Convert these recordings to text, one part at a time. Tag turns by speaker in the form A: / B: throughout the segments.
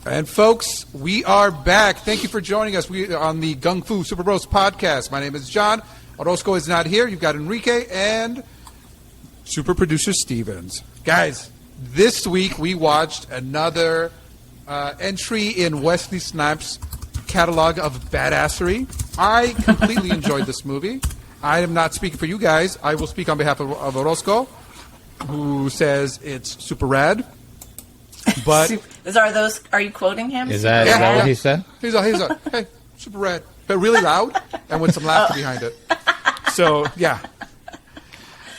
A: And folks, we are back. Thank you for joining us. We are on the Gung-Fu Super Bros podcast. My name is John. Orozco is not here. You've got Enrique and super producer Stevens. Guys, this week we watched another entry in Wesley Snipes' catalog of badassery. I completely enjoyed this movie. I am not speaking for you guys. I will speak on behalf of Orozco, who says it's super rad. But
B: are you quoting him?
C: Is that what he said?
A: He's like, hey, super rad, but really loud and with some laughter behind it. So yeah.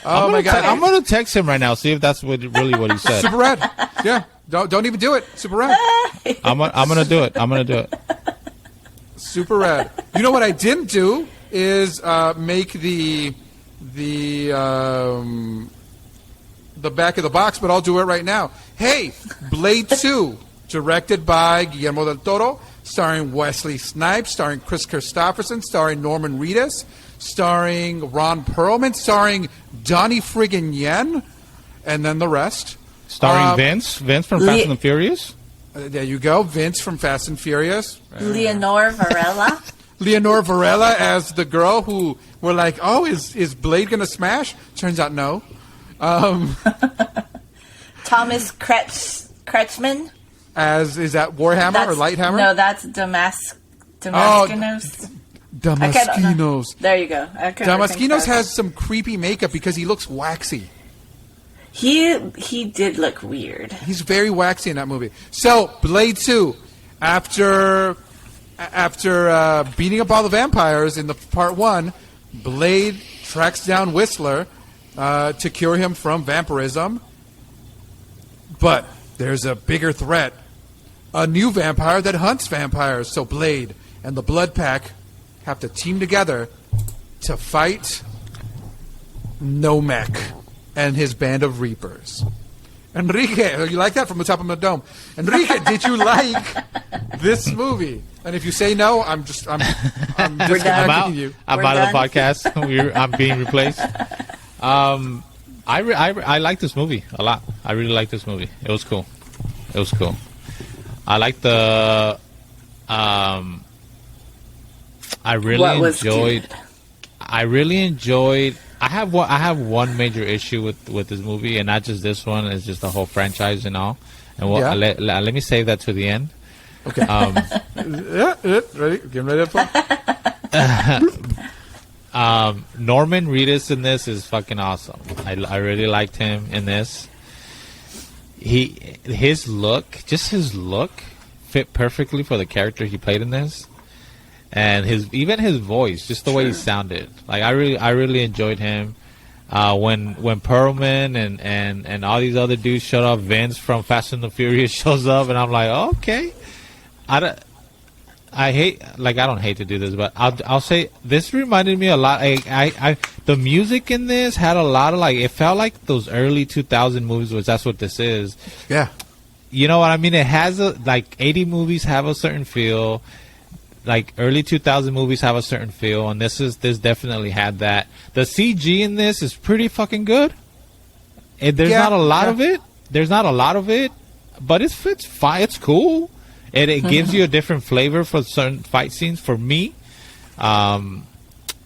A: Oh my God!
C: I'm gonna text him right now. See if that's really what he said.
A: Super rad. Yeah. Don't even do it. Super rad.
C: I'm gonna do it.
A: Super rad. You know what I didn't do is make the back of the box, but I'll do it right now. Hey, Blade 2, directed by Guillermo del Toro, starring Wesley Snipes, starring Chris Christopherson, starring Norman Reedus, starring Ron Perlman, starring Donnie friggin' Yen, and then the rest.
C: Starring Vince from Fast and the Furious.
A: There you go, Vince from Fast and Furious.
B: Leonore Varela.
A: Leonore Varela as the girl who we're like, oh, is Blade going to smash? Turns out no.
B: Thomas Kretschmann.
A: Is that Warhammer or Lighthammer?
B: No, that's Damascus.
A: Damaskinos.
B: There you go.
A: Damaskinos has some creepy makeup because he looks waxy.
B: He did look weird.
A: He's very waxy in that movie. So, Blade 2, after beating up all the vampires in the part 1, Blade tracks down Whistler to cure him from vampirism. But there's a bigger threat. A new vampire that hunts vampires. So Blade and the Blood Pack have to team together to fight Nomek and his band of Reapers. Enrique, you like that from the top of my dome? Enrique, did you like this movie? And if you say no, I'm disconnecting you.
C: I'm out of the podcast. I'm being replaced. I like this movie a lot. I really like this movie. It was cool. I like the. I really enjoyed. I have one major issue with this movie, and not just this one. It's just the whole franchise and all. And let me save that to the end.
A: Okay. Ready? Getting ready to
C: Norman Reedus in this is fucking awesome. I really liked him in this. His look fit perfectly for the character he played in this, and his voice, just the way he sounded. Like I really enjoyed him. When Perlman and all these other dudes showed up, Vince from Fast and the Furious shows up, and I'm like, oh, okay. I don't hate to do this, but I'll say this reminded me a lot. The music in this had a lot of it felt like those early 2000 movies, which that's what this is.
A: Yeah.
C: You know what I mean? It has 80 movies have a certain feel. Like early 2000 movies have a certain feel, and this definitely had that. The CG in this is pretty fucking good. There's not a lot of it. There's not a lot of it, but it's fine. It's cool. It gives you a different flavor for certain fight scenes for me.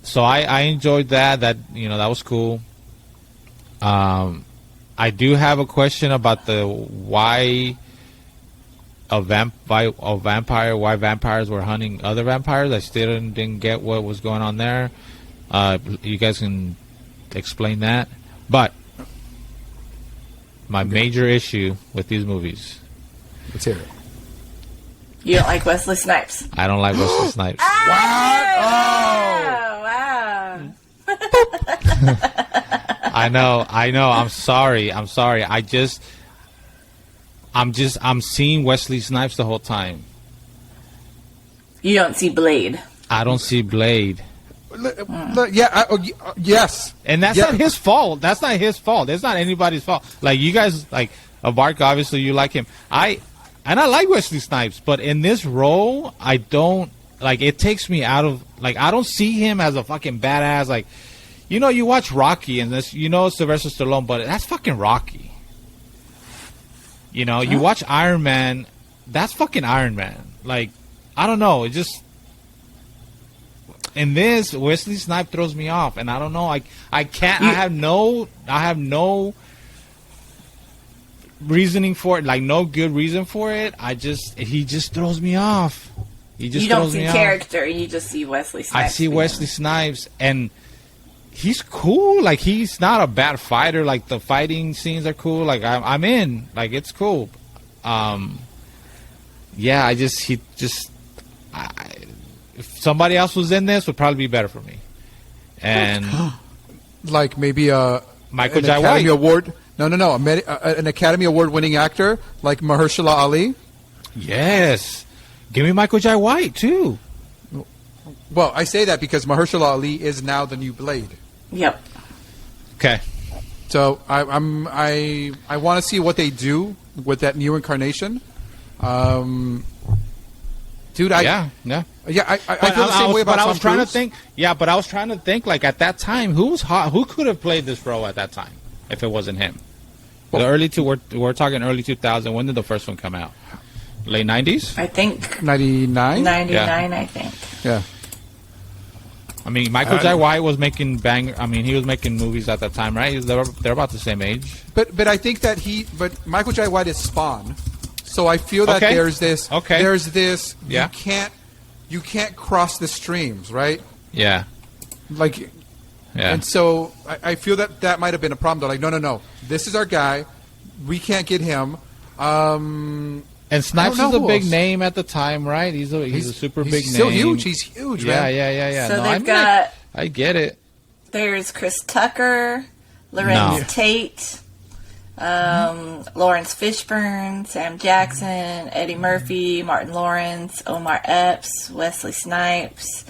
C: So I enjoyed that. That was cool. I do have a question about why vampires were hunting other vampires. I still didn't get what was going on there. You guys can explain that. But my major issue with these movies.
A: Let's hear it.
B: You don't like Wesley Snipes?
C: I don't like Wesley Snipes.
A: What?
B: Wow.
C: I know. I'm sorry. I'm seeing Wesley Snipes the whole time.
B: You don't see Blade.
C: I don't see Blade.
A: Yes.
C: And that's not his fault. That's not his fault. It's not anybody's fault. Like, you guys, Abarca, obviously you like him. I like Wesley Snipes, but in this role, I don't, it takes me out of, I don't see him as a fucking badass. You watch Rocky and this, Sylvester Stallone, but that's fucking Rocky. You watch Iron Man, that's fucking Iron Man. Like, I don't know. It just in this Wesley Snipes throws me off, and I don't know. I can't. I have no reasoning for it. Like no good reason for it. He just throws me off.
B: You don't see character. You just see Wesley Snipes.
C: I see Wesley Snipes, and he's cool. Like he's not a bad fighter. Like the fighting scenes are cool. Like I'm in. Like it's cool. Yeah. If somebody else was in this, would probably be better for me. And
A: like maybe
C: Michael
A: an
C: Jai
A: Academy
C: White.
A: Award. No. An Academy Award winning actor like Mahershala Ali.
C: Yes. Give me Michael Jai White too.
A: Well, I say that because Mahershala Ali is now the new Blade.
B: Yep.
C: Okay.
A: So I want to see what they do with that new incarnation. Dude, I feel the same way about Tom Cruise.
C: But I was trying to think like at that time who could have played this role at that time if it wasn't him.
A: Well,
C: we're talking early 2000. When did the first one come out? Late 90s?
B: I think
A: 99.
B: 99.
C: Yeah.
B: I think.
A: Yeah.
C: I mean, Michael Jai White was making he was making movies at that time, right? They're about the same age.
A: But I think that Michael Jai White is Spawn. So I feel that there's this.
C: Yeah.
A: You can't cross the streams, right?
C: Yeah.
A: Like.
C: Yeah.
A: And so I feel that might have been a problem. They're like, no. This is our guy. We can't get him.
C: And Snipes is a big name at the time, right? He's a super big name.
A: He's still huge. He's huge, man.
C: Yeah.
B: So they've got.
C: I get it.
B: There's Chris Tucker, Lorenz Tate, Lawrence Fishburne, Sam Jackson, Eddie Murphy, Martin Lawrence, Omar Epps, Wesley Snipes.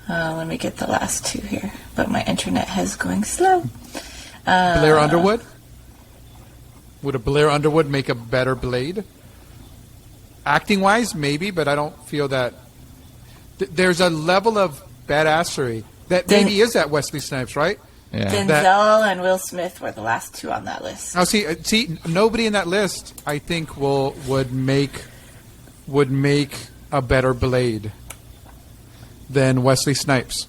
B: Let me get the last two here, but my internet is going slow.
A: Blair Underwood? Would a Blair Underwood make a better Blade? Acting-wise, maybe, but I don't feel that... there's a level of badassery that maybe is at Wesley Snipes, right?
B: Yeah. Denzel and Will Smith were the last two on that list.
A: Now, see, nobody in that list, I think, would make a better Blade than Wesley Snipes.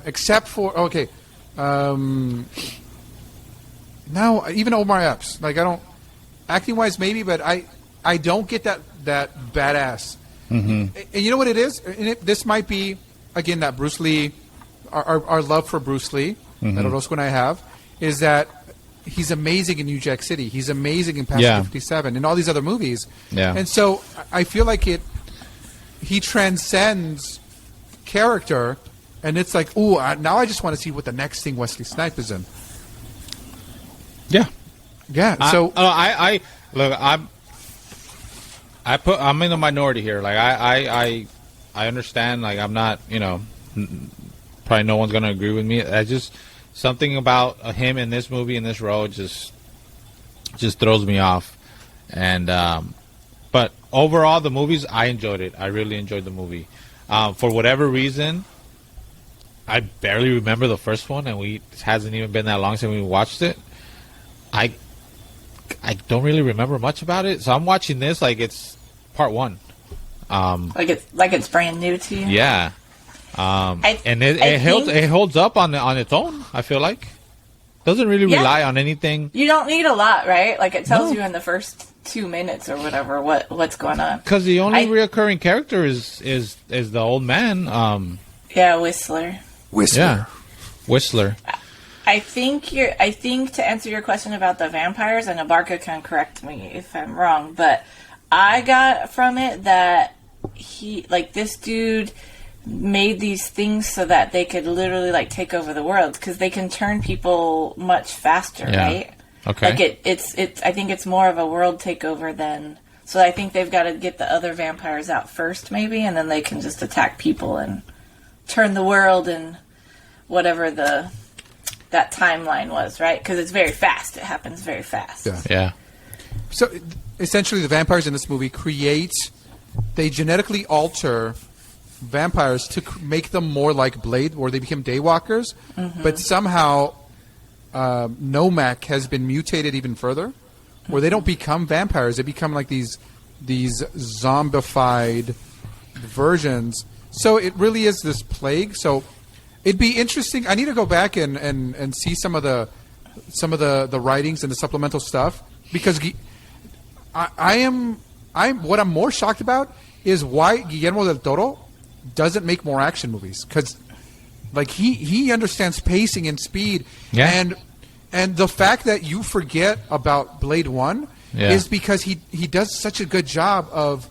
A: Except for... Okay. Now, even Omar Epps. Like, I don't... Acting-wise, maybe, but I don't get that badass.
C: Mm-hmm.
A: And you know what it is? And this might be, again, that Bruce Lee, our love for Bruce Lee, that Orozco and I have, is that he's amazing in New Jack City. He's amazing in Passenger 57 and all these other movies.
C: Yeah.
A: And so I feel like he transcends character, and it's like, ooh, now I just want to see what the next thing Wesley Snipes is in.
C: Yeah.
A: Yeah. So
C: I'm in the minority here. Like I understand. Like I'm not, probably no one's gonna agree with me. I just something about him in this movie in this role just throws me off. And but overall, the movies I enjoyed it. I really enjoyed the movie. For whatever reason, I barely remember the first one, and it hasn't even been that long since we watched it. I don't really remember much about it, so I'm watching this like it's part one.
B: Like it's brand new to you.
C: Yeah. And it holds up on its own. I feel like doesn't really rely on anything.
B: You don't need a lot, right? Like it tells you in the first 2 minutes or whatever what's going on.
C: Because the only reoccurring character is the old man.
B: Whistler.
C: Yeah, Whistler.
B: I think to answer your question about the vampires, and Abarca can correct me if I'm wrong, but I got from it that this dude made these things so that they could literally take over the world, because they can turn people much faster, right?
C: Okay.
B: It's I think it's more of a world takeover than. So I think they've got to get the other vampires out first, maybe, and then they can just attack people and turn the world and whatever that timeline was, right? Because it's very fast. It happens very fast.
C: Yeah.
A: So essentially, the vampires in this movie they genetically alter vampires to make them more like Blade, where they become daywalkers. Mm-hmm. But somehow, Nomak has been mutated even further, where they don't become vampires. They become like these these zombified versions. So it really is this plague. So it'd be interesting. I need to go back and see some of the writings and the supplemental stuff, because I'm what I'm more shocked about is why Guillermo del Toro doesn't make more action movies, because like he understands pacing and speed, and the fact that you forget about Blade 1 is because he does such a good job of,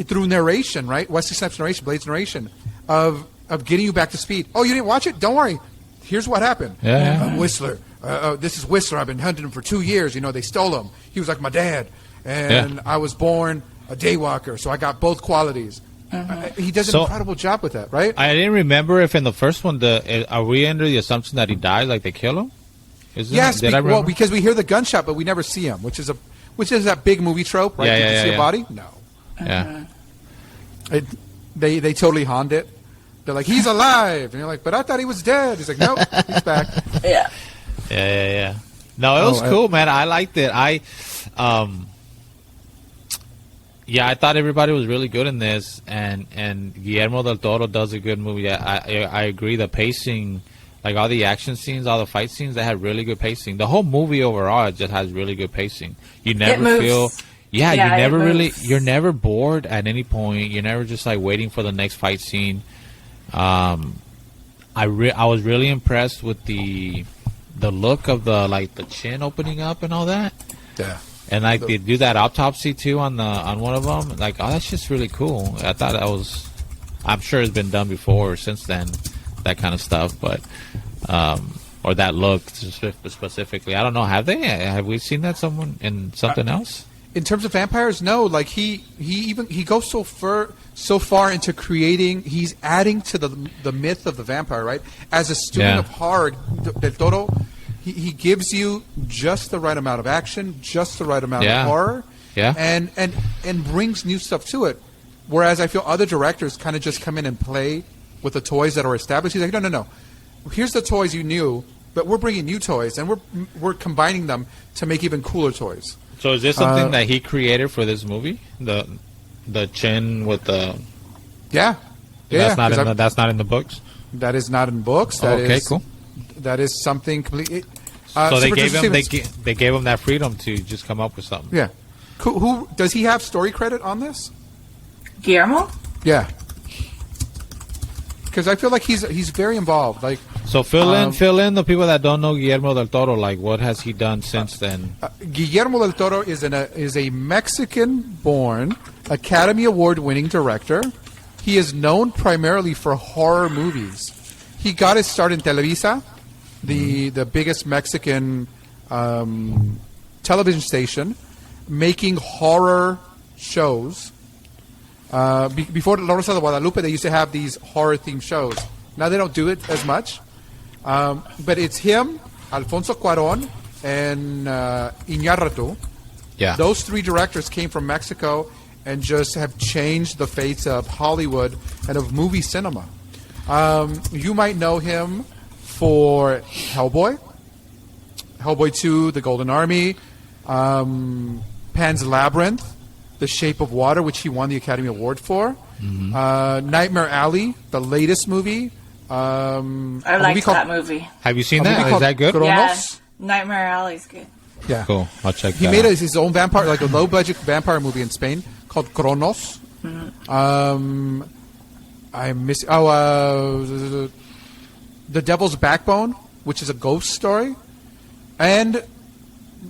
A: through narration, right? Wesley Snipes narration, Blade's narration, of getting you back to speed. Oh, you didn't watch it? Don't worry. Here's what happened. Whistler. This is Whistler. I've been hunting him for 2 years. You know, they stole him. He was like my dad. And I was born a daywalker, so I got both qualities. He does an incredible job with that, right?
C: I didn't remember if in the first one, are we under the assumption that he died, like they kill him?
A: Yes, well, because we hear the gunshot, but we never see him, which is that big movie trope, right? Did you see a body? No.
C: Yeah.
A: They totally honned it. They're like, he's alive, and you're like, but I thought he was dead. He's like, nope, he's back.
C: Yeah. No, it was cool, man. I liked it. I thought everybody was really good in this, and Guillermo del Toro does a good movie. I agree. The pacing, like all the action scenes, all the fight scenes, they had really good pacing. The whole movie overall, it just has really good pacing. You never feel, you're never bored at any point. You're never just like waiting for the next fight scene. I was really impressed with the look of the chin opening up and all that.
A: Yeah.
C: And like they do that autopsy too on one of them. Like, oh, that's just really cool. I thought that was. I'm sure it's been done before or since then, that kind of stuff. But or that look specifically, I don't know. Have we seen that in something else?
A: In terms of vampires, no. Like he goes so far into creating. He's adding to the myth of the vampire, right? As a student of horror, Del Toro. He gives you just the right amount of action, just the right amount of horror, and brings new stuff to it. Whereas I feel other directors kind of just come in and play with the toys that are established. He's like, no. Here's the toys you knew, but we're bringing new toys, and we're combining them to make even cooler toys.
C: So is this something that he created for this movie? The chin with the that's not in the books.
A: That is not in books.
C: Cool.
A: That is something completely.
C: So they gave him that freedom to just come up with something.
A: Yeah. Who does he have story credit on this?
B: Guillermo?
A: Yeah. Because I feel like he's very involved. Like,
C: so fill in the people that don't know Guillermo del Toro. Like, what has he done since then?
A: Guillermo del Toro is a Mexican-born, Academy Award-winning director. He is known primarily for horror movies. He got his start in Televisa, the biggest Mexican television station, making horror shows. Before La Rosa de Guadalupe, they used to have these horror-themed shows. Now they don't do it as much. But it's him, Alfonso Cuarón, and Iñárritu.
C: Yeah.
A: Those three directors came from Mexico and just have changed the face of Hollywood and of movie cinema. You might know him for Hellboy, Hellboy 2, The Golden Army, Pan's Labyrinth, The Shape of Water, which he won the Academy Award for, Nightmare Alley, the latest movie.
B: I liked that movie.
C: Have you seen that? Is that good?
A: Kronos?
B: Yeah, Nightmare Alley's good.
A: Yeah.
C: Cool. I'll check that
A: He made
C: out.
A: his own vampire, like a low-budget vampire movie in Spain called Kronos. I miss. The Devil's Backbone, which is a ghost story, and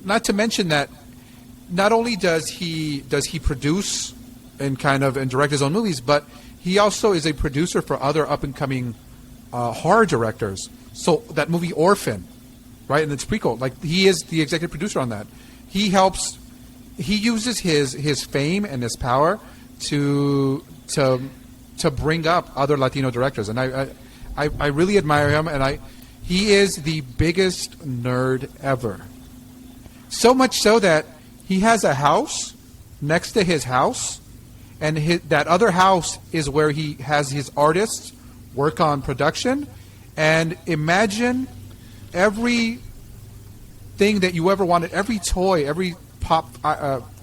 A: not to mention that not only does he produce and direct his own movies, but he also is a producer for other up and coming horror directors. So that movie Orphan, right, and its prequel, like he is the executive producer on that. He helps. He uses his fame and his power to bring up other Latino directors, and I really admire him, and he is the biggest nerd ever. So much so that he has a house next to his house, and that other house is where he has his artists work on production. And imagine every thing that you ever wanted, every toy, every pop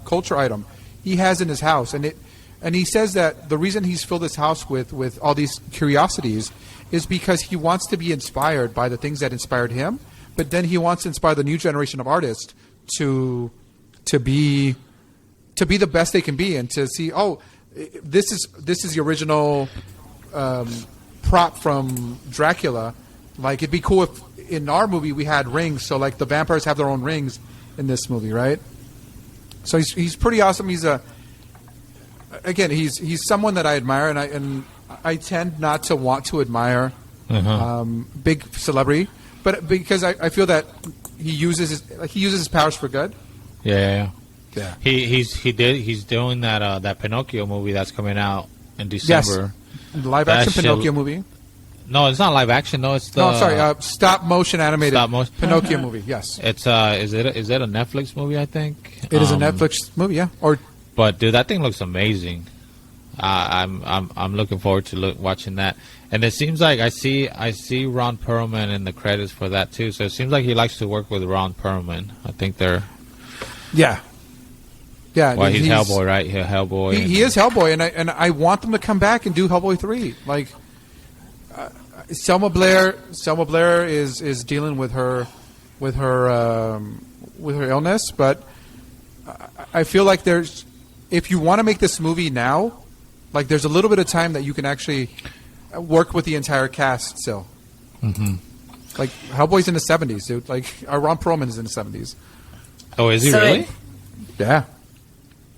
A: culture item. he has in his house, and he says that the reason he's filled his house with all these curiosities is because he wants to be inspired by the things that inspired him, but then he wants to inspire the new generation of artists to be the best they can be, and to see, this is the original prop from Dracula. Like, it'd be cool if in our movie we had rings, so like the vampires have their own rings in this movie, right? So he's pretty awesome. He's someone that I admire, and I tend not to want to admire big celebrity, but because I feel that he uses his powers for good.
C: Yeah. He's doing that Pinocchio movie that's coming out in December.
A: Yes, the live action Pinocchio movie.
C: No, it's not live action. No, it's
A: stop motion animated Pinocchio movie. Yes,
C: it's is it a Netflix movie? I think
A: it is a Netflix movie. Yeah,
C: but dude, that thing looks amazing. I'm looking forward to watching that. And it seems like I see Ron Perlman in the credits for that too. So it seems like he likes to work with Ron Perlman. I think they're
A: yeah.
C: Well, he's Hellboy, right? Hellboy.
A: He is Hellboy, and I want them to come back and do Hellboy 3. Like Selma Blair is dealing with her illness, but I feel like if you want to make this movie now, like there's a little bit of time that you can actually work with the entire cast still. Mm-hmm. Like Hellboy's in the 70s, dude. Like Ron Perlman is in the 70s.
C: Oh, is he really?
A: Yeah.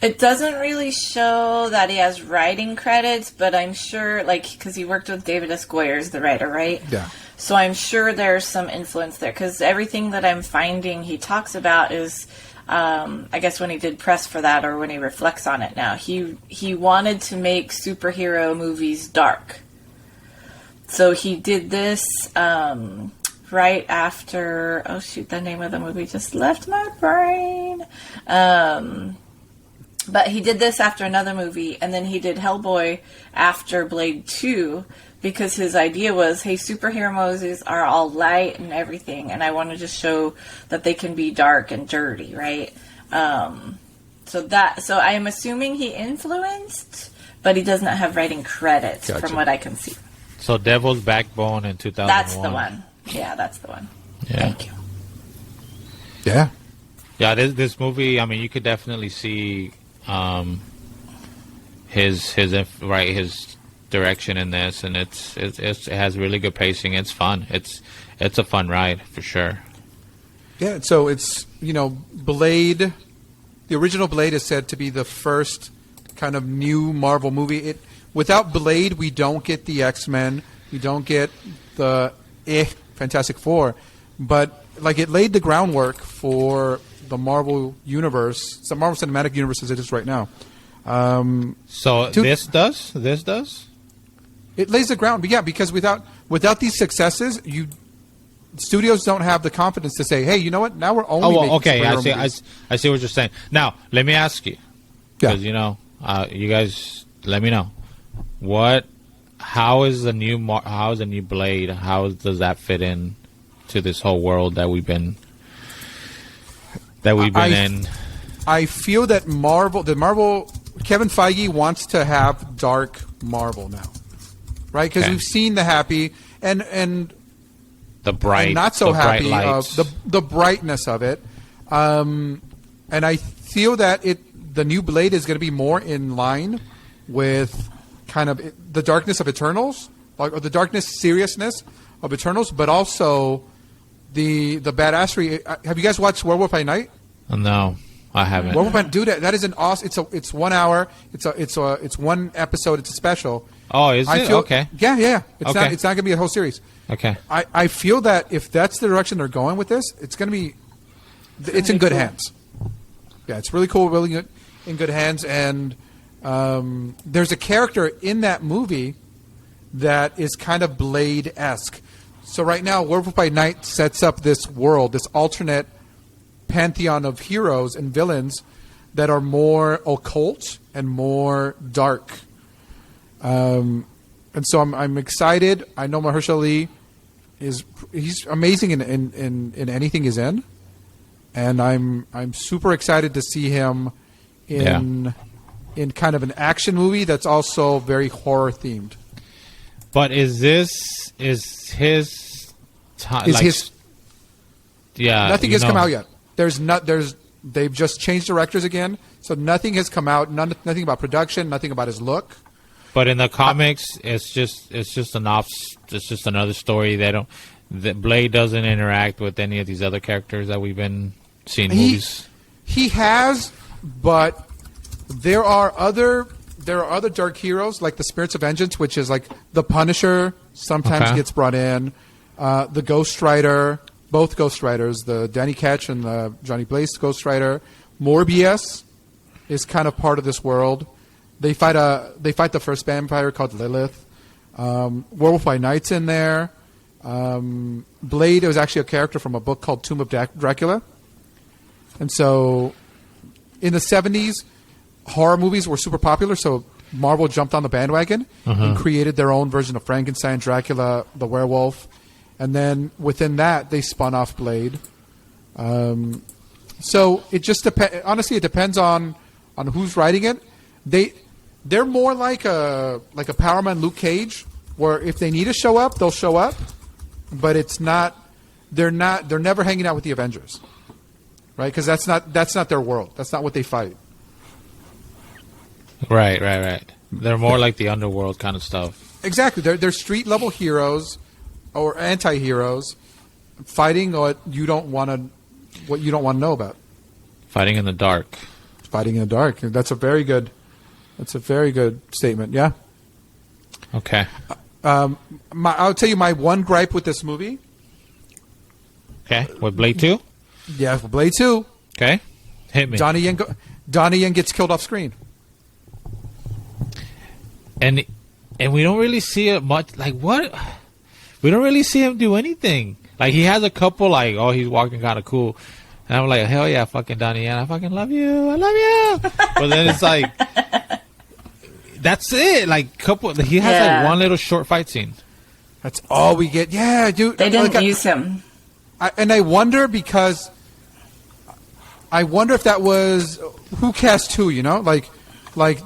B: It doesn't really show that he has writing credits, but I'm sure, because he worked with David S. Goyer, the writer, right?
A: Yeah.
B: So I'm sure there's some influence there, because everything that I'm finding he talks about is, I guess when he did press for that, or when he reflects on it now, he wanted to make superhero movies dark. So he did this right after, the name of the movie just left my brain. But he did this after another movie, and then he did Hellboy after Blade 2, because his idea was, hey, superhero movies are all light and everything, and I want to just show that they can be dark and dirty, right? So I am assuming he influenced, but he does not have writing credits from what I can see.
C: So Devil's Backbone in 2001.
B: That's the one. Yeah, that's the one.
C: Yeah.
B: Thank you.
A: Yeah.
C: Yeah, this movie, I mean, you could definitely see his direction in this, and it has really good pacing. It's fun. It's a fun ride for sure.
A: Yeah, so it's Blade. The original Blade is said to be the first kind of new Marvel movie. Without Blade, we don't get the X-Men, we don't get the Fantastic Four, but it laid the groundwork for the Marvel universe, the Marvel Cinematic Universe as it is right now.
C: This does?
A: It lays the ground, but yeah, because without these successes, studios don't have the confidence to say, hey, you know what? Now we're only making superhero movies.
C: I see what you're saying. Now, let me ask you, because you guys, let me know how is the new Blade? How does that fit in to this whole world that we've been in?
A: I feel that Kevin Feige wants to have dark Marvel now, right? Because we've seen the happy and
C: the bright,
A: and not so
C: the
A: happy
C: lights.
A: the brightness of it, and I feel that the new Blade is going to be more in line with kind of the darkness of Eternals, or the darkness seriousness of Eternals, but also the badassery. Have you guys watched Werewolf by Night?
C: No, I haven't.
A: Werewolf by Night, dude, that is an awesome. It's 1 hour. It's one episode. It's a special.
C: Oh, is it? Okay.
A: Yeah. It's not going to be a whole series.
C: Okay.
A: I feel that if that's the direction they're going with this, it's going to be. It's in good hands. Yeah, it's really cool. Really good, in good hands, and there's a character in that movie that is kind of Blade-esque. So right now, Werewolf by Night sets up this world, this alternate pantheon of heroes and villains that are more occult and more dark. And so I'm excited. I know Mahershala Ali he's amazing in anything he's in, and I'm super excited to see him in in kind of an action movie that's also very horror themed.
C: But is his time? Yeah,
A: nothing has come out yet. They've just changed directors again, so nothing has come out. Nothing about production. Nothing about his look.
C: But in the comics, it's just another story. Blade doesn't interact with any of these other characters that we've been seeing movies.
A: He has, but there are other dark heroes like the Spirits of Vengeance, which is like the Punisher. Sometimes gets brought in. The Ghost Rider, both Ghost Riders, the Danny Ketch and the Johnny Blaze Ghost Rider. Morbius is kind of part of this world. They fight the first vampire called Lilith. Werewolf by Night's in there. Blade was actually a character from a book called Tomb of Dracula. And so in the 70s, horror movies were super popular, so Marvel jumped on the bandwagon and created their own version of Frankenstein, Dracula, the werewolf. And then within that, they spun off Blade. So it just depends. Honestly, it depends on who's writing it. They're more like a Power Man Luke Cage, where if they need to show up, they'll show up. But it's not. They're never hanging out with the Avengers, right? Because that's not their world. That's not what they fight.
C: Right. They're more like the underworld kind of stuff.
A: Exactly. They're street level heroes or anti-heroes fighting what you don't want to know about.
C: Fighting in the dark.
A: Fighting in the dark. That's a very good statement. Yeah.
C: Okay.
A: I'll tell you my one gripe with this movie.
C: Okay. With Blade 2?
A: Yeah, for Blade 2.
C: Okay. Hit me.
A: Donnie Yen gets killed off screen.
C: And we don't really see it much. Like, what? We don't really see him do anything. Like, he has a couple, like, oh, he's walking kind of cool. And I'm like, hell yeah, fucking Donnie Yen. I fucking love you. I love you. But then it's like, that's it. Like, he has like one little short fight scene.
A: That's all we get. Yeah, dude.
B: They didn't use him.
A: I wonder because I wonder if that was who cast who, you know? Like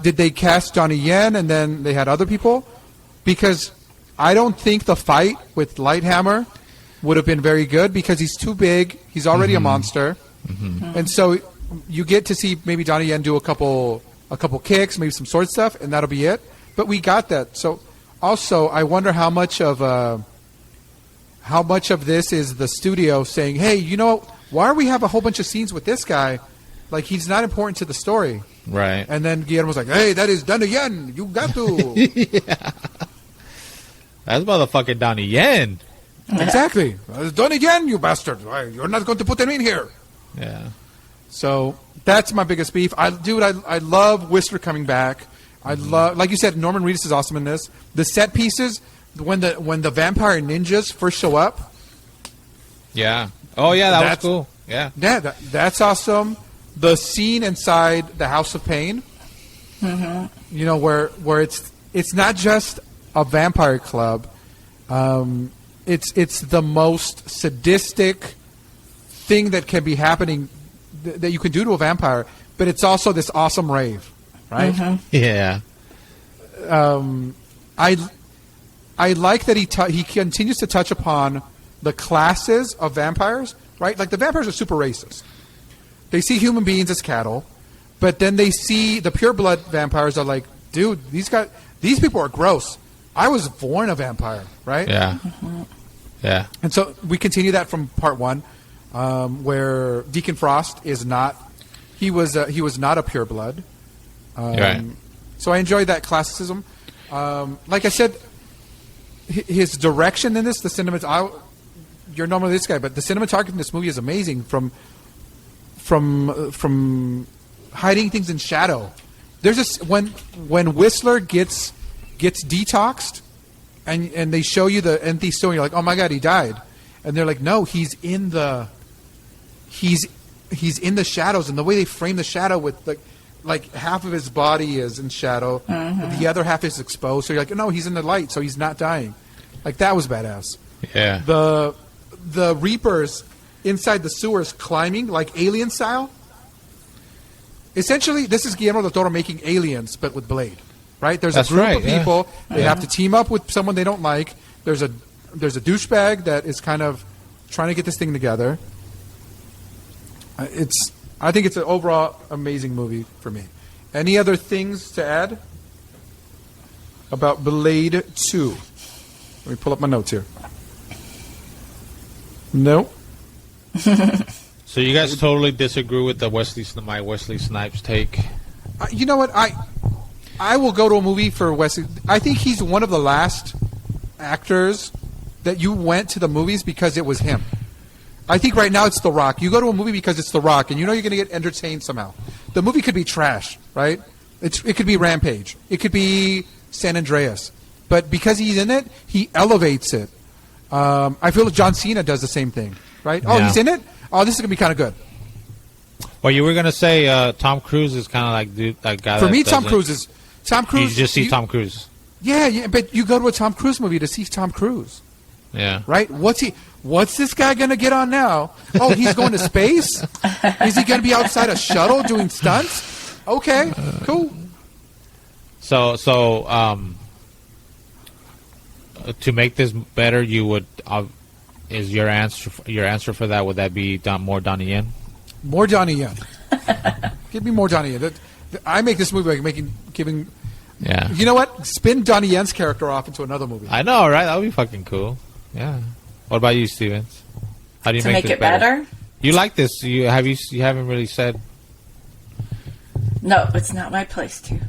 A: did they cast Donnie Yen and then they had other people? Because I don't think the fight with Lighthammer would have been very good because he's too big. He's already a monster. And so you get to see maybe Donnie Yen do a couple kicks, maybe some sword stuff, and that'll be it. But we got that. So also, I wonder how much of this is the studio saying, "Hey, you know, why do we have a whole bunch of scenes with this guy? Like he's not important to the story."
C: Right.
A: And then Guillermo's like, "Hey, that is Donnie Yen. You got to."
C: Yeah. That's motherfucking Donnie Yen.
A: Exactly. Donnie Yen, you bastard. You're not going to put him in here.
C: Yeah.
A: So that's my biggest beef. I love Whistler coming back. I love, like you said, Norman Reedus is awesome in this. The set pieces, when the vampire ninjas first show up.
C: Yeah. Oh yeah, that was cool. Yeah.
A: Yeah, that's awesome. The scene inside the House of Pain. You know, where it's not just a vampire club. It's the most sadistic thing that can be happening that you can do to a vampire, but it's also this awesome rave, right?
C: Yeah.
A: I like that he continues to touch upon the classes of vampires, right? Like the vampires are super racist. They see human beings as cattle, but then they see the pureblood vampires are like, dude, these people are gross. I was born a vampire, right?
C: Yeah. Yeah.
A: And so we continue that from part one, where Deacon Frost is not. He was not a pureblood.
C: Right.
A: So I enjoyed that classicism. Like I said, his direction in this, the cinematography. You're normally this guy, but the cinematography in this movie is amazing. From hiding things in shadow. There's this when Whistler gets detoxed, and they show you the empty stone. You're like, oh my god, he died, and they're like, no, he's in the shadows, and the way they frame the shadow with like half of his body is in shadow, the other half is exposed. So you're like, no, he's in the light, so he's not dying. Like that was badass.
C: Yeah.
A: The Reapers inside the sewers climbing like alien style. essentially, this is Guillermo del Toro making Aliens, but with Blade, right? There's
C: That's
A: a group
C: right,
A: of
C: yeah.
A: people. They have to team up with someone they don't like. There's a douchebag that is kind of trying to get this thing together. I think it's an overall amazing movie for me. Any other things to add about Blade 2? Let me pull up my notes here. No.
C: So you guys totally disagree with my Wesley Snipes take?
A: You know what? I will go to a movie for Wesley. I think he's one of the last actors that you went to the movies because it was him. I think right now it's The Rock. You go to a movie because it's The Rock, and you know you're going to get entertained somehow. The movie could be trash, right? It could be Rampage. It could be San Andreas. But because he's in it, he elevates it. I feel like John Cena does the same thing, right? Oh,
C: Yeah.
A: he's in it? Oh, this is going to be kind of good.
C: Well, you were gonna say Tom Cruise is kind of like that guy.
A: For
C: that
A: me, Tom
C: doesn't-
A: Cruise is... Tom Cruise...
C: You just see Tom Cruise.
A: Yeah, but you go to a Tom Cruise movie to see Tom Cruise.
C: Yeah.
A: Right? What's this guy going to get on now? Oh, he's going to space? Is he going to be outside a shuttle doing stunts? Okay, cool.
C: So to make this better, you would is your answer for that? Would that be more Donnie Yen?
A: More Donnie Yen. Give me more Donnie Yen. I make this movie like giving.
C: Yeah.
A: You know what? Spin Donnie Yen's character off into another movie.
C: I know, right? That would be fucking cool. Yeah. What about you, Stevens? How do you
B: To
C: make
B: make
C: this
B: it better?
C: You like this? You haven't really said.
B: No, it's not my place to.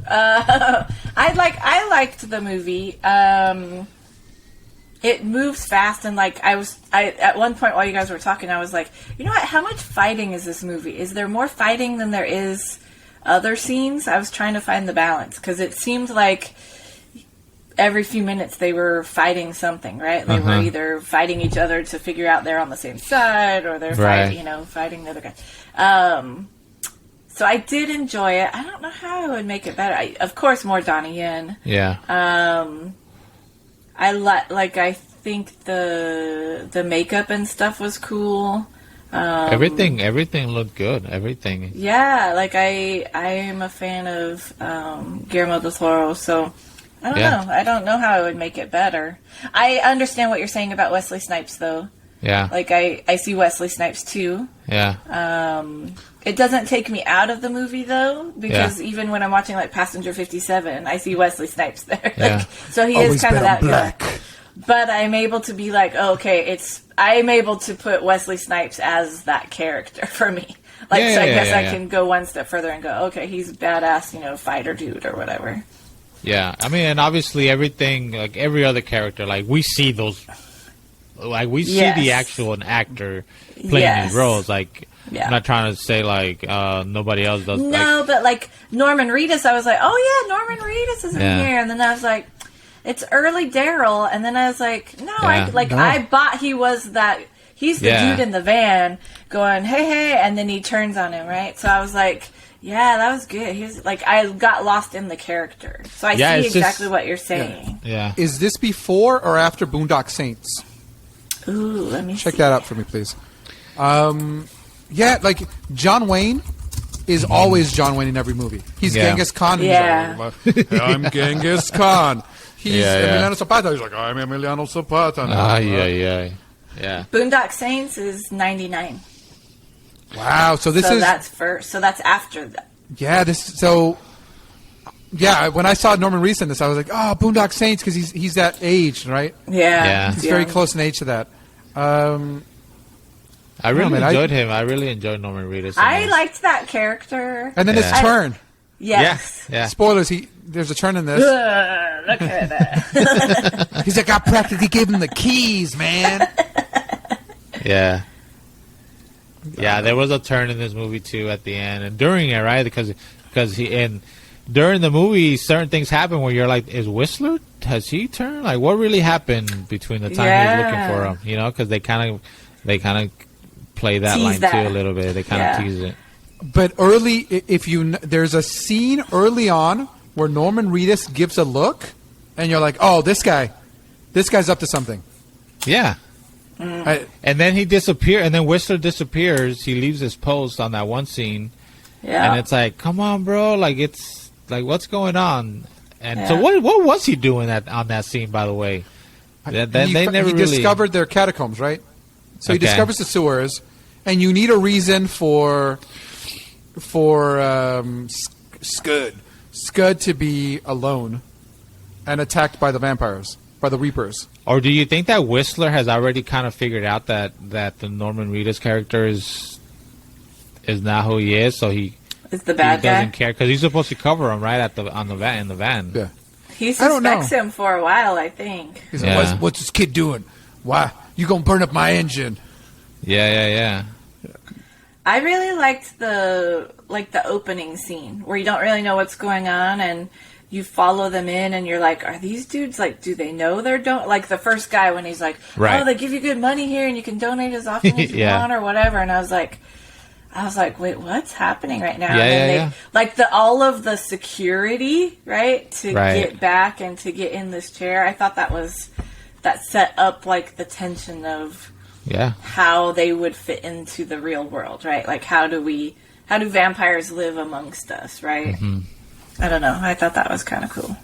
B: I liked the movie. It moves fast, and like I at one point while you guys were talking, I was like, you know what? How much fighting is this movie? Is there more fighting than there is other scenes? I was trying to find the balance because it seemed like every few minutes they were fighting something, right? They were either fighting each other to figure out they're on the same side, or they're fighting the other guy. So I did enjoy it. I don't know how I would make it better. Of course, more Donnie Yen.
C: Yeah.
B: I think the makeup and stuff was cool.
C: Everything looked good. Everything.
B: Yeah, like I am a fan of Guillermo del Toro, so I don't know. I don't know how I would make it better. I understand what you're saying about Wesley Snipes, though.
C: Yeah.
B: Like I see Wesley Snipes too.
C: Yeah.
B: It doesn't take me out of the movie though, because even when I'm watching like Passenger 57, I see Wesley Snipes there.
C: Yeah.
B: So he
A: Always
B: is kind of
A: bet on
B: that
A: black.
B: guy. But I'm able to be like, oh, okay, I'm able to put Wesley Snipes as that character for me. I guess I can go one step further and go, okay, he's a badass, fighter dude or whatever.
C: Yeah. I mean, and obviously everything, like every other character, like we see those, like we see the actual actor playing these roles. Like, I'm not trying to say like nobody else does.
B: No, but like Norman Reedus, I was like, oh yeah, Norman Reedus is in here, and then I was like, it's early Daryl, and then I was like, no, I bought he was that. He's the dude in the van going, hey, and then he turns on him, right? So I was like, yeah, that was good. He's like, I got lost in the character, so I see exactly what you're saying.
C: Yeah.
A: Is this before or after Boondock Saints?
B: Ooh, let me
A: check
B: see.
A: that out for me, please. Yeah, like John Wayne is always John Wayne in every movie. He's Genghis Khan.
B: Yeah.
A: He's like, I'm Genghis Khan. He's Emiliano Zapata. He's like, I'm Emiliano Zapata.
C: Yeah.
B: Boondock Saints is 99.
A: Wow. So this is
B: that's first. So that's after that.
A: Yeah. When I saw Norman Reedus in this, I was like, oh, Boondock Saints, because he's that age, right?
B: Yeah.
A: He's very close in age to that.
C: I really enjoyed him. I really enjoyed Norman Reedus.
B: I liked that character.
A: And then his turn.
B: Yes.
C: Yeah.
A: Spoilers. There's a turn in this.
B: Look at that.
A: He's like, I practically gave him the keys, man.
C: Yeah. Yeah, there was a turn in this movie too at the end and during it, right? Because during the movie, certain things happen where you're like, is Whistler? Has he turned? Like, what really happened between the time he was looking for him? Because they kind of play that
B: tease
C: line
B: that.
C: too a little bit. They kind of tease it.
A: But early, there's a scene early on where Norman Reedus gives a look, and you're like, oh, this guy's up to something.
C: Yeah. And then he disappears, and then Whistler disappears. He leaves his post on that one scene,
B: Yeah.
C: And it's like, come on, bro. Like, it's like, what's going on? And so what was he doing on that scene, by the way? They never
A: he discovered their catacombs, right? So he discovers the sewers, and you need a reason for Skud to be alone and attacked by the vampires, by the Reapers.
C: Or do you think that Whistler has already kind of figured out that the Norman Reedus character is not who he is, so he
B: is the bad guy?
C: Doesn't care because he's supposed to cover him right in the van.
A: Yeah,
B: he suspects him for a while, I think.
A: He's like, what's this kid doing? Why you gonna burn up my engine?
C: Yeah.
B: I really liked the opening scene where you don't really know what's going on and you follow them in and you're like, are these dudes, like, do they know they're like the first guy when he's like, oh, they give you good money here and you can donate as often as you want or whatever. And I was like, wait, what's happening right now? Like all of the security, right, to get back and to get in this chair. I thought that set up like the tension of how they would fit into the real world, right? Like how do vampires live amongst us, right? Mm-hmm. I don't know. I thought that was kind of cool.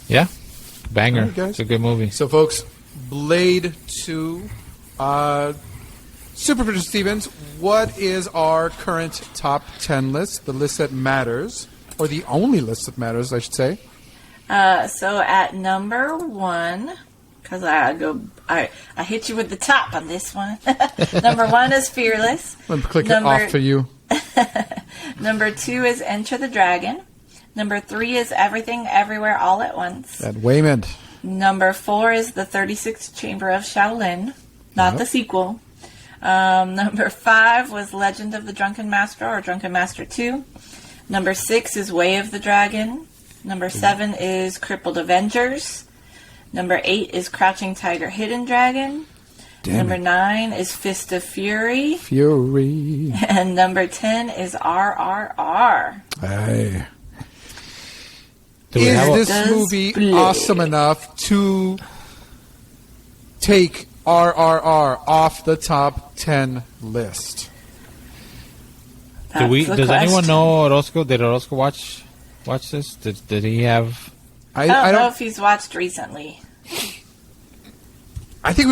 C: Yeah, banger. Right, it's a good movie.
A: So, folks, Blade 2. Super Producer Stevens, what is our current top 10 list? The list that matters, or the only list that matters, I should say.
B: So at number 1, because I hit you with the top on this one. Number 1 is Fearless.
A: Let me click it off for you.
B: Number 2 is Enter the Dragon. Number 3 is Everything Everywhere All at Once.
A: At Waymond.
B: Number 4 is The 36th Chamber of Shaolin, not the sequel. Number 5 was Legend of the Drunken Master or Drunken Master 2. Number 6 is Way of the Dragon. Number 7 is Crippled Avengers. Number 8 is Crouching Tiger, Hidden Dragon. Number 9 is Fist of Fury. And number 10 is RRR.
A: Hey. Is this movie awesome enough to take RRR off the top 10 list?
C: Does anyone know Orozco? Did Orozco watch this? Did he have...
B: I don't know if he's watched recently.
A: I think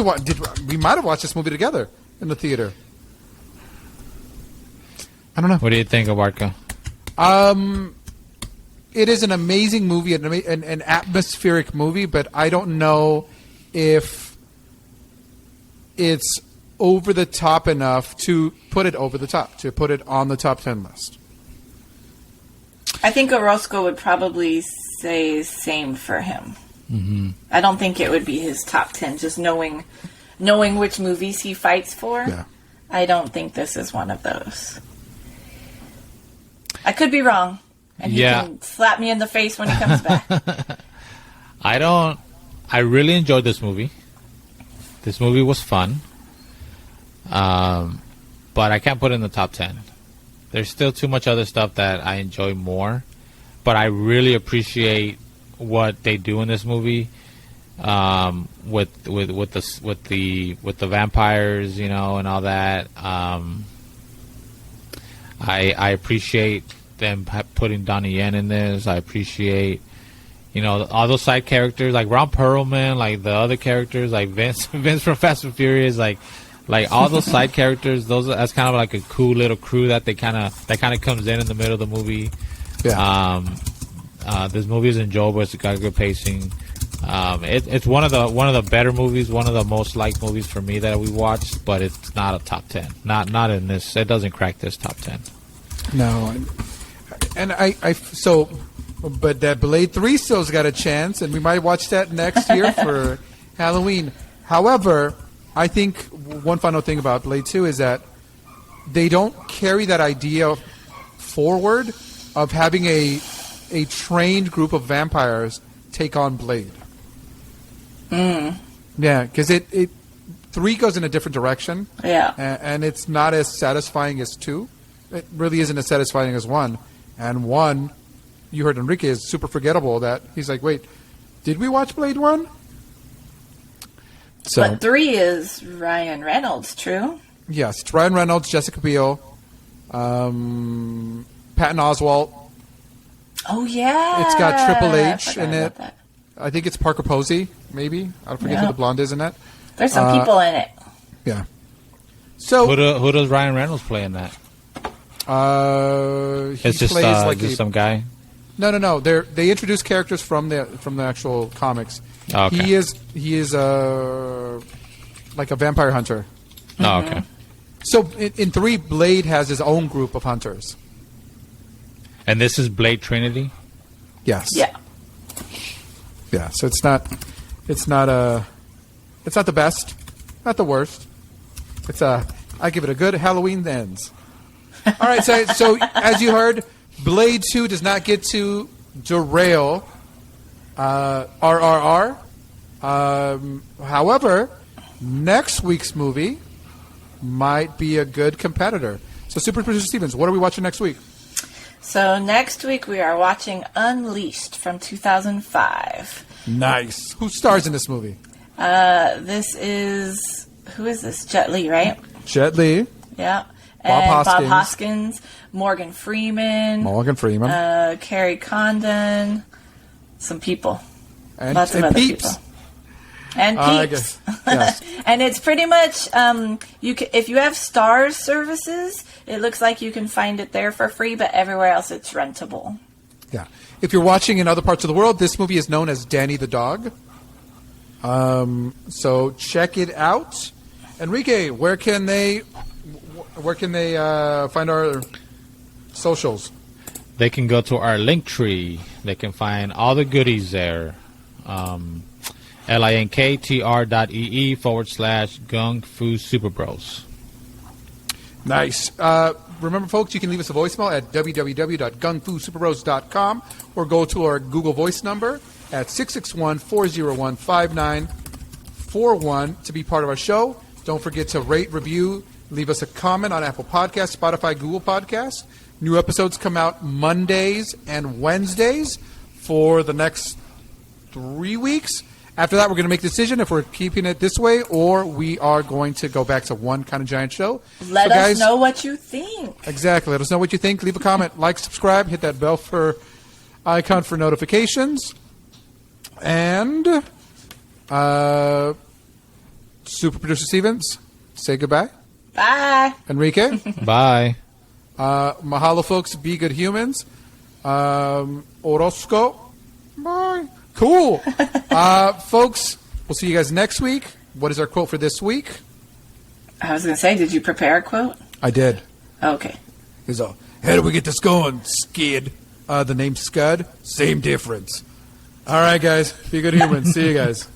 A: we might have watched this movie together in the theater. I don't know.
C: What do you think of Arca?
A: It is an amazing movie, an atmospheric movie, but I don't know if it's over the top enough to put it over the top, to put it on the top 10 list.
B: I think Orozco would probably say same for him. Mm-hmm. I don't think it would be his top 10, just knowing which movies he fights for. Yeah. I don't think this is one of those. I could be wrong, and he can slap me in the face when he comes back.
C: I really enjoyed this movie. This movie was fun. But I can't put it in the top 10. There's still too much other stuff that I enjoy more. But I really appreciate what they do in this movie, with the vampires, you know, and all that. I appreciate them putting Donnie Yen in this. I appreciate, you know, all those side characters like Ron Perlman, like the other characters like Vince from Fast and Furious, like all those side characters. That's kind of like a cool little crew that kind of comes in the middle of the movie. Yeah. This movie is enjoyable. It's got good pacing. It's one of the better movies, one of the most liked movies for me that we watched, but it's not a top 10. Not in this. It doesn't crack this top 10.
A: No, but that Blade 3 still's got a chance, and we might watch that next year for Halloween. However, I think one final thing about Blade 2 is that they don't carry that idea forward of having a trained group of vampires take on Blade. Yeah, because it 3 goes in a different direction.
B: Yeah,
A: and it's not as satisfying as 2. It really isn't as satisfying as 1. And 1, you heard Enrique, is super forgettable. That he's like, wait, did we watch Blade 1? So,
B: but 3 is Ryan Reynolds, true?
A: Yes, it's Ryan Reynolds, Jessica Biel. Patton Oswalt.
B: Oh yeah,
A: It's got Triple
B: I
A: H
B: forgot
A: in it.
B: about that.
A: I think it's Parker Posey, maybe. I forget who
B: Yeah.
A: the blonde is in that.
B: There's some people in it.
A: Yeah. So
C: Who does Ryan Reynolds play in that?
A: he
C: It's just
A: plays like
C: just some guy.
A: No. They introduce characters from the actual comics.
C: Oh, okay.
A: He is like a vampire hunter.
C: Oh, okay.
A: So in 3, Blade has his own group of hunters.
C: And this is Blade Trinity.
A: Yes.
B: Yeah.
A: Yeah. So it's not the best, not the worst. It's I give it a good Halloween ends. All right. So as you heard, Blade 2 does not get to derail RRR. However, next week's movie might be a good competitor. So, Super Producer Stevens, what are we watching next week?
B: So next week we are watching Unleashed from 2005.
A: Nice. Who stars in this movie?
B: Who is this? Jet Li, right?
A: Jet Li,
B: Yeah.
A: Bob
B: Bob
A: Hoskins.
B: Hoskins, Morgan Freeman, Carrie Condon, some people. Lots of other
A: Peeps.
B: people. And
A: I
B: Peeps.
A: guess. Yes.
B: And it's pretty much, if you have Stars services, it looks like you can find it there for free, but everywhere else it's rentable.
A: Yeah. If you're watching in other parts of the world, this movie is known as Danny the Dog. So check it out. Enrique, where can they find our socials?
C: They can go to our link tree. They can find all the goodies there. linktr.ee/Gung-Fu Super Bros.
A: Nice. Remember, folks, you can leave us a voicemail at www.gungfusuperbros.com or go to our Google Voice number at 661-401-5941 to be part of our show. Don't forget to rate, review, leave us a comment on Apple Podcasts, Spotify, Google Podcasts. New episodes come out Mondays and Wednesdays for the next 3 weeks. After that, we're going to make a decision if we're keeping it this way or we are going to go back to one kind of giant show.
B: Let us know what you think.
A: Exactly. Let us know what you think. Leave a comment, like, subscribe, hit that bell icon for notifications. And Super Producer Stevens, say goodbye.
B: Bye.
A: Enrique,
C: Bye.
A: mahalo, folks. Be good humans. Orozco. Bye. Cool. Folks, we'll see you guys next week. What is our quote for this week?
B: I was going to say, did you prepare a quote?
A: I did.
B: Okay.
A: He's all, how do we get this going, Skid? The name Skud, same difference. All right, guys. Be good humans. See you guys.